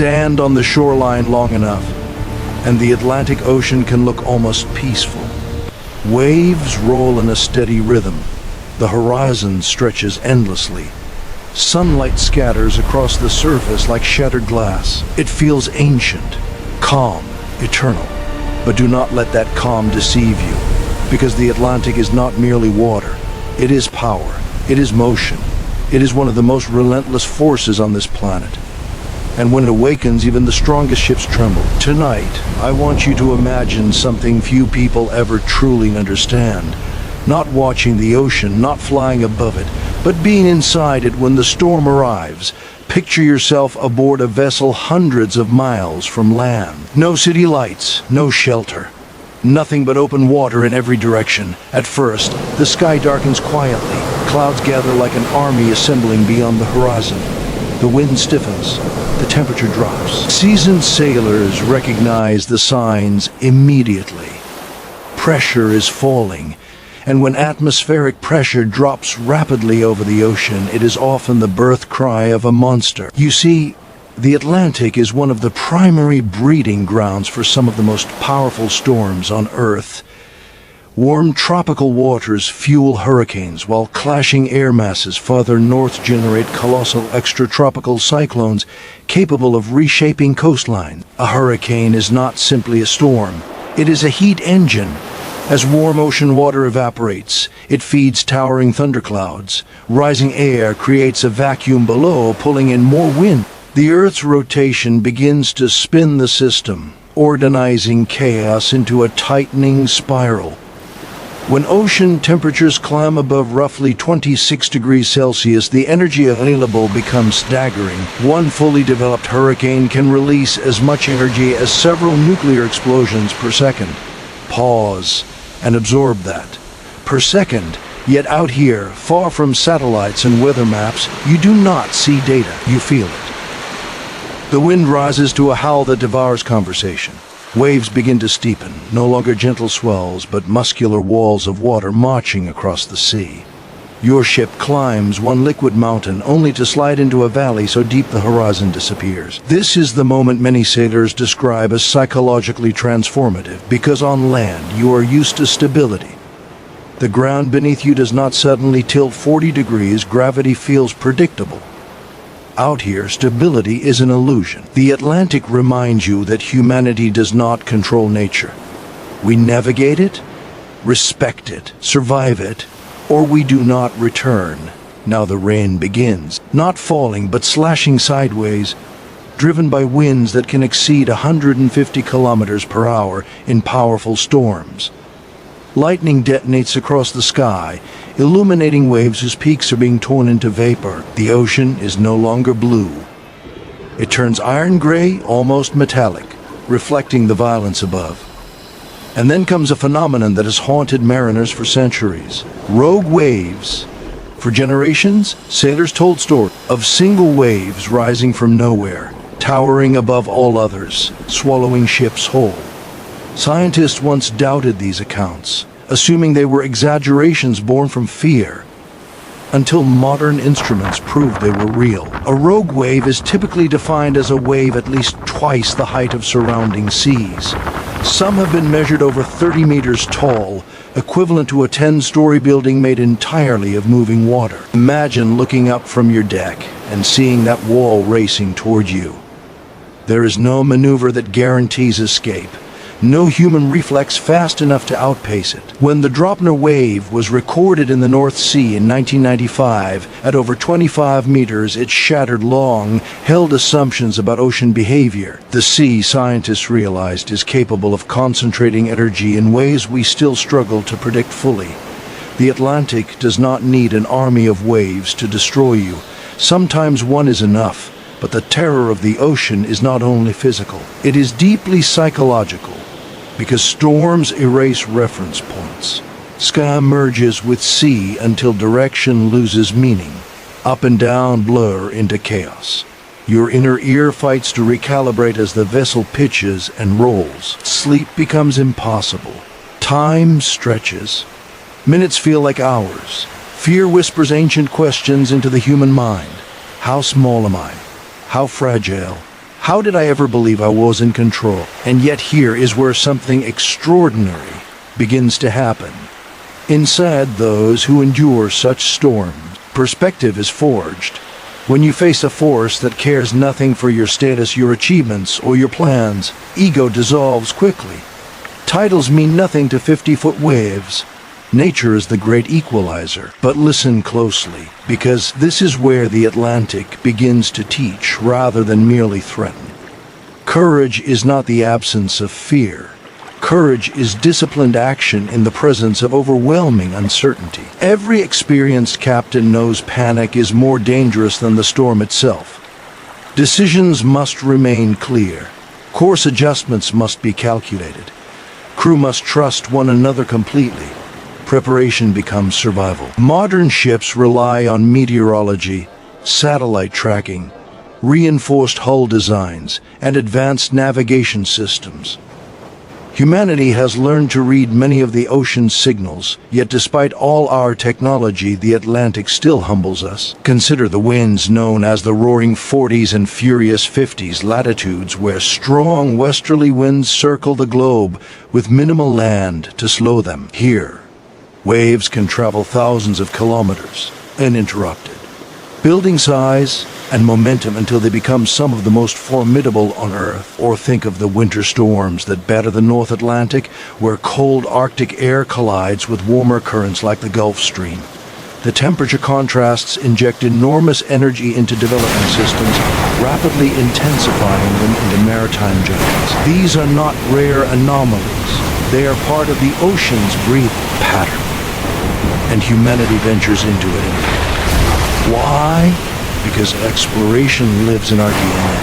Stand on the shoreline long enough, and the Atlantic Ocean can look almost peaceful. Waves roll in a steady rhythm. The horizon stretches endlessly. Sunlight scatters across the surface like shattered glass. It feels ancient, calm, eternal. But do not let that calm deceive you, because the Atlantic is not merely water. It is power. It is motion. It is one of the most relentless forces on this planet. And when it awakens, even the strongest ships tremble. Tonight, I want you to imagine something few people ever truly understand. Not watching the ocean, not flying above it, but being inside it when the storm arrives. Picture yourself aboard a vessel hundreds of miles from land. No city lights, no shelter. Nothing but open water in every direction. At first, the sky darkens quietly. Clouds gather like an army assembling beyond the horizon. The wind stiffens. The temperature drops. Seasoned sailors recognize the signs immediately. Pressure is falling, and when atmospheric pressure drops rapidly over the ocean, it is often the birth cry of a monster. You see, the Atlantic is one of the primary breeding grounds for some of the most powerful storms on Earth. Warm tropical waters fuel hurricanes, while clashing air masses farther north generate colossal extratropical cyclones capable of reshaping coastlines. A hurricane is not simply a storm. It is a heat engine. As warm ocean water evaporates, it feeds towering thunderclouds. Rising air creates a vacuum below, pulling in more wind. The Earth's rotation begins to spin the system, organizing chaos into a tightening spiral. When ocean temperatures climb above roughly 26 degrees Celsius, the energy available becomes staggering. One fully developed hurricane can release as much energy as several nuclear explosions per second. Pause and absorb that. Per second. Yet out here, far from satellites and weather maps, you do not see data, you feel it. The wind rises to a howl that devours conversation. Waves begin to steepen, no longer gentle swells, but muscular walls of water marching across the sea. Your ship climbs one liquid mountain only to slide into a valley so deep the horizon disappears. This is the moment many sailors describe as psychologically transformative, because on land you are used to stability. The ground beneath you does not suddenly tilt 40 degrees, gravity feels predictable. Out here, stability is an illusion. The Atlantic reminds you that humanity does not control nature. We navigate it, respect it, survive it, or we do not return. Now the rain begins, not falling but slashing sideways, driven by winds that can exceed 150 kilometers per hour in powerful storms. Lightning detonates across the sky, illuminating waves whose peaks are being torn into vapor. The ocean is no longer blue. It turns iron gray, almost metallic, reflecting the violence above. And then comes a phenomenon that has haunted mariners for centuries. Rogue waves. For generations, sailors told stories of single waves rising from nowhere, towering above all others, swallowing ships whole. Scientists once doubted these accounts, assuming they were exaggerations born from fear, until modern instruments proved they were real. A rogue wave is typically defined as a wave at least twice the height of surrounding seas. Some have been measured over 30 meters tall, equivalent to a 10-story building made entirely of moving water. Imagine looking up from your deck and seeing that wall racing toward you. There is no maneuver that guarantees escape. No human reflex fast enough to outpace it. When the Dropner wave was recorded in the North Sea in 1995 at over 25 meters, it shattered long-held assumptions about ocean behavior. The sea, scientists realized, is capable of concentrating energy in ways we still struggle to predict fully. The Atlantic does not need an army of waves to destroy you. Sometimes one is enough, but the terror of the ocean is not only physical. It is deeply psychological. Because storms erase reference points. Sky merges with sea until direction loses meaning. Up and down blur into chaos. Your inner ear fights to recalibrate as the vessel pitches and rolls. Sleep becomes impossible. Time stretches. Minutes feel like hours. Fear whispers ancient questions into the human mind. How small am I? How fragile? How did I ever believe I was in control? And yet here is where something extraordinary begins to happen. Inside those who endure such storms, perspective is forged. When you face a force that cares nothing for your status, your achievements, or your plans, ego dissolves quickly. Titles mean nothing to 50-foot waves. Nature is the great equalizer. But listen closely, because this is where the Atlantic begins to teach rather than merely threaten. Courage is not the absence of fear. Courage is disciplined action in the presence of overwhelming uncertainty. Every experienced captain knows panic is more dangerous than the storm itself. Decisions must remain clear. Course adjustments must be calculated. Crew must trust one another completely. Preparation becomes survival. Modern ships rely on meteorology, satellite tracking, reinforced hull designs, and advanced navigation systems. Humanity has learned to read many of the ocean's signals, yet despite all our technology, the Atlantic still humbles us. Consider the winds known as the Roaring Forties and Furious 50s, latitudes where strong westerly winds circle the globe with minimal land to slow them. Here, waves can travel thousands of kilometers, uninterrupted, building size and momentum until they become some of the most formidable on Earth. Or think of the winter storms that batter the North Atlantic, where cold Arctic air collides with warmer currents like the Gulf Stream. The temperature contrasts inject enormous energy into development systems, rapidly intensifying them into maritime giants. These are not rare anomalies. They are part of the ocean's breathing pattern. And humanity ventures into it anyway. Why? Because exploration lives in our DNA.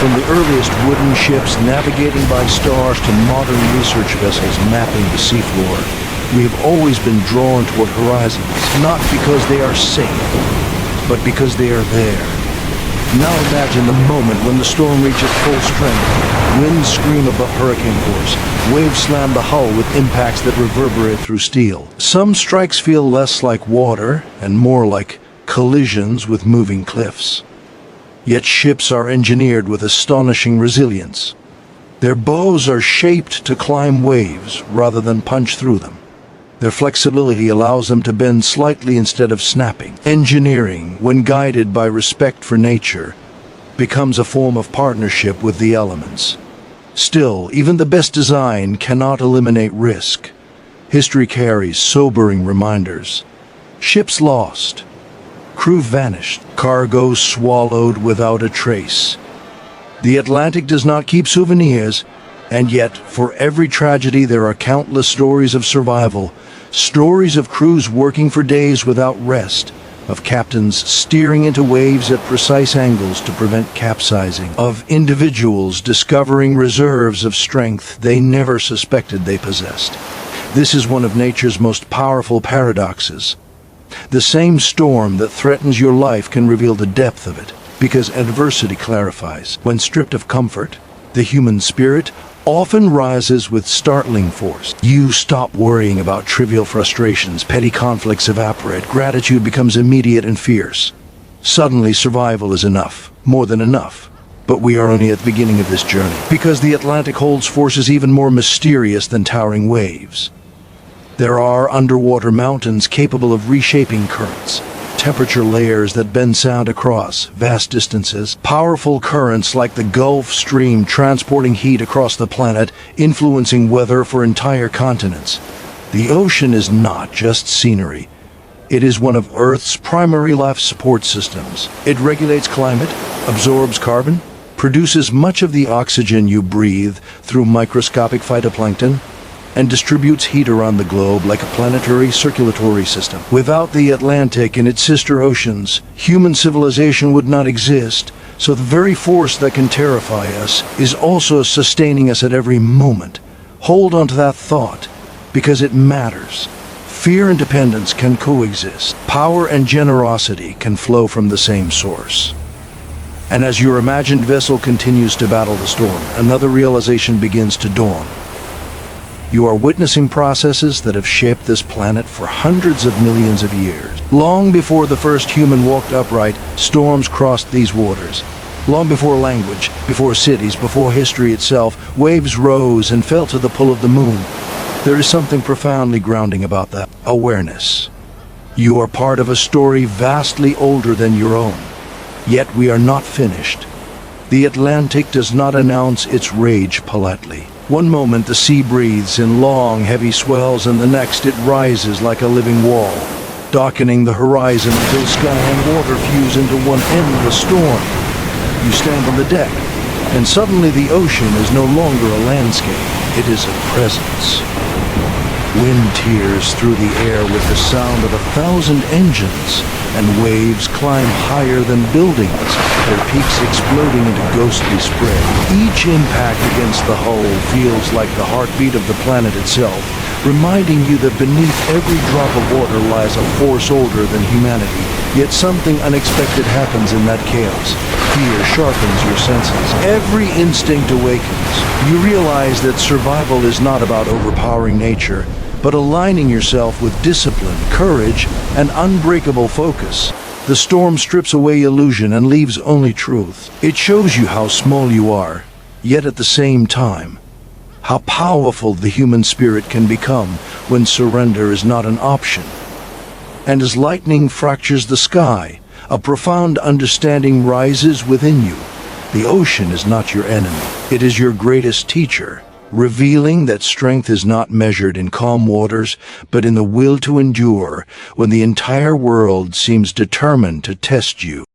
From the earliest wooden ships navigating by stars to modern research vessels mapping the seafloor, we have always been drawn toward horizons, not because they are safe, but because they are there. Now imagine the moment when the storm reaches full strength. Winds scream above hurricane force. Waves slam the hull with impacts that reverberate through steel. Some strikes feel less like water and more like collisions with moving cliffs. Yet ships are engineered with astonishing resilience. Their bows are shaped to climb waves rather than punch through them. Their flexibility allows them to bend slightly instead of snapping. Engineering, when guided by respect for nature, becomes a form of partnership with the elements. Still, even the best design cannot eliminate risk. History carries sobering reminders. Ships lost. Crew vanished, cargo swallowed without a trace. The Atlantic does not keep souvenirs, and yet for every tragedy there are countless stories of survival, stories of crews working for days without rest, of captains steering into waves at precise angles to prevent capsizing, of individuals discovering reserves of strength they never suspected they possessed. This is one of nature's most powerful paradoxes. The same storm that threatens your life can reveal the depth of it, because adversity clarifies. When stripped of comfort, the human spirit often rises with startling force. You stop worrying about trivial frustrations, petty conflicts evaporate, gratitude becomes immediate and fierce. Suddenly survival is enough, more than enough. But we are only at the beginning of this journey, because the Atlantic holds forces even more mysterious than towering waves. There are underwater mountains capable of reshaping currents, temperature layers that bend sound across vast distances, powerful currents like the Gulf Stream transporting heat across the planet, influencing weather for entire continents. The ocean is not just scenery. It is one of Earth's primary life support systems. It regulates climate, absorbs carbon, produces much of the oxygen you breathe through microscopic phytoplankton, and distributes heat around the globe like a planetary circulatory system. Without the Atlantic and its sister oceans, human civilization would not exist, so the very force that can terrify us is also sustaining us at every moment. Hold on to that thought, because it matters. Fear and dependence can coexist. Power and generosity can flow from the same source. And as your imagined vessel continues to battle the storm, another realization begins to dawn. You are witnessing processes that have shaped this planet for hundreds of millions of years. Long before the first human walked upright, storms crossed these waters. Long before language, before cities, before history itself, waves rose and fell to the pull of the moon. There is something profoundly grounding about that awareness. You are part of a story vastly older than your own. Yet we are not finished. The Atlantic does not announce its rage politely. One moment the sea breathes in long, heavy swells, and the next it rises like a living wall, darkening the horizon until sky and water fuse into one endless storm. You stand on the deck, and suddenly the ocean is no longer a landscape. It is a presence. Wind tears through the air with the sound of 1,000 engines, and waves climb higher than buildings, their peaks exploding into ghostly spread. Each impact against the hull feels like the heartbeat of the planet itself, reminding you that beneath every drop of water lies a force older than humanity. Yet something unexpected happens in that chaos. Fear sharpens your senses. Every instinct awakens. You realize that survival is not about overpowering nature, but aligning yourself with discipline, courage, and unbreakable focus. The storm strips away illusion and leaves only truth. It shows you how small you are, yet at the same time, how powerful the human spirit can become when surrender is not an option. And as lightning fractures the sky, a profound understanding rises within you. The ocean is not your enemy. It is your greatest teacher, revealing that strength is not measured in calm waters, but in the will to endure when the entire world seems determined to test you.